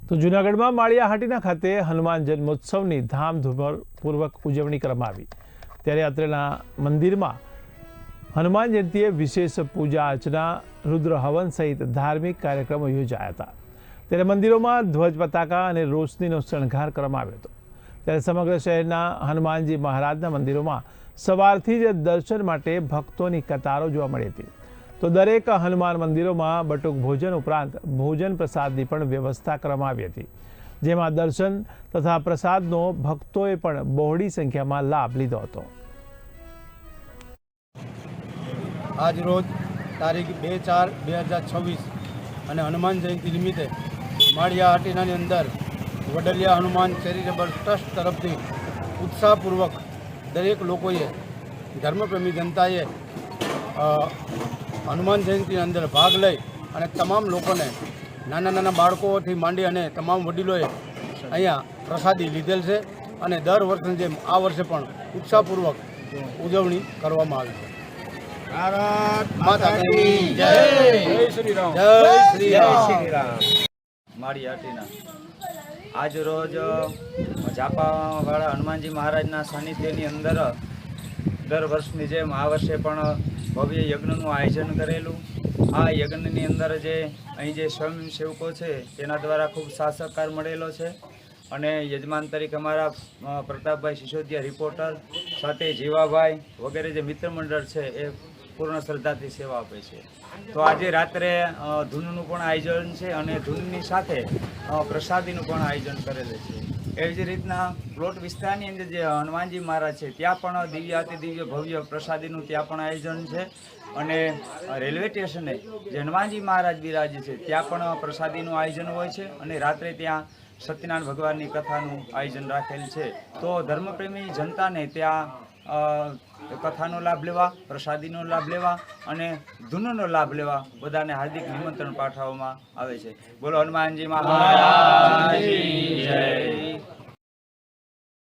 તો જૂનાગઢમાં માળિયાહાટીના ખાતે હનુમાન જન્મોત્સવની ધામધૂમપૂર્વક ઉજવણી કરવામાં આવી। ત્યારે અત્રેના મંદિરમાં હનુમાન જયંતિએ વિશેષ પૂજા અર્ચના, રુદ્ર હવન સહિત ધાર્મિક કાર્યક્રમો યોજાયા હતા। ત્યારે મંદિરોમાં ધ્વજ પતાકા અને રોશનીનો શણગાર કરવામાં આવ્યો હતો। ત્યારે સમગ્ર શહેરના હનુમાનજી મહારાજના મંદિરોમાં સવારથી જ દર્શન માટે ભક્તોની કતારો જોવા મળી હતી। તો દરેક હનુમાન મંદિરોમાં બટુક ભોજન ઉપરાંત ભોજન પ્રસાદની પણ વ્યવસ્થા કરવામાં આવી હતી, જેમાં દર્શન તથા પ્રસાદનો ભક્તોએ પણ બહોળી સંખ્યામાં લાભ લીધો હતો। આજ રોજ તારીખ 2/4/2026 અને હનુમાન જયંતિ નિમિત્તે માળિયાહાટીનાની અંદર વડલિયા હનુમાન ચેરિટેબલ ટ્રસ્ટ તરફથી ઉત્સાહપૂર્વક દરેક લોકોએ, ધર્મપ્રેમી જનતાએ હનુમાન જયંતિની અંદર ભાગ લઈ અને તમામ લોકોને, નાના નાના બાળકોથી માંડી અને તમામ વડીલોએ અહીંયા પ્રસાદી લીધેલ છે અને દર વર્ષની જેમ આ વર્ષે પણ ઉત્સાહપૂર્વક ઉજવણી કરવામાં આવી છે। ભારત માતા કી જય, જય શ્રી રામ, જય શ્રી રામ। માળિયાહાટીના આજ રોજ ઝાપાવાળા હનુમાનજી મહારાજના સાનિધ્યની અંદર દર વર્ષની જેમ આ વર્ષે પણ ભવ્ય યજ્ઞનું આયોજન કરેલું। આ યજ્ઞની અંદર જે અહીં જે સ્વયંસેવકો છે તેના દ્વારા ખૂબ સાથ સહકાર મળેલો છે અને યજમાન તરીકે અમારા પ્રતાપભાઈ સિસોદિયા રિપોર્ટર સાથે જીવાભાઈ વગેરે જે મિત્ર મંડળ છે એ પૂર્ણ શ્રદ્ધાથી સેવા આપે છે। તો આજે રાત્રે ધૂનનું પણ આયોજન છે અને ધૂનની સાથે પ્રસાદીનું પણ આયોજન કરેલું છે। એવી જ રીતના પ્લોટ વિસ્તારની અંદર જે હનુમાનજી મહારાજ છે ત્યાં પણ દિવ્ય અતિ દિવ્ય ભવ્ય પ્રસાદીનું ત્યાં પણ આયોજન છે અને રેલવે સ્ટેશને જે હનુમાનજી મહારાજ બિરાજે છે ત્યાં પણ પ્રસાદીનું આયોજન હોય છે અને રાત્રે ત્યાં સત્યનારાયણ ભગવાનની કથાનું આયોજન રાખેલ છે। તો ધર્મપ્રેમી જનતાને ત્યાં કથાનો લાભ લેવા, પ્રસાદીનો લાભ લેવા અને ધૂનનો લાભ લેવા બધાને હાર્દિક નિમંત્રણ પાઠવવામાં આવે છે। બોલો હનુમાનજી મહારાજ કી જય।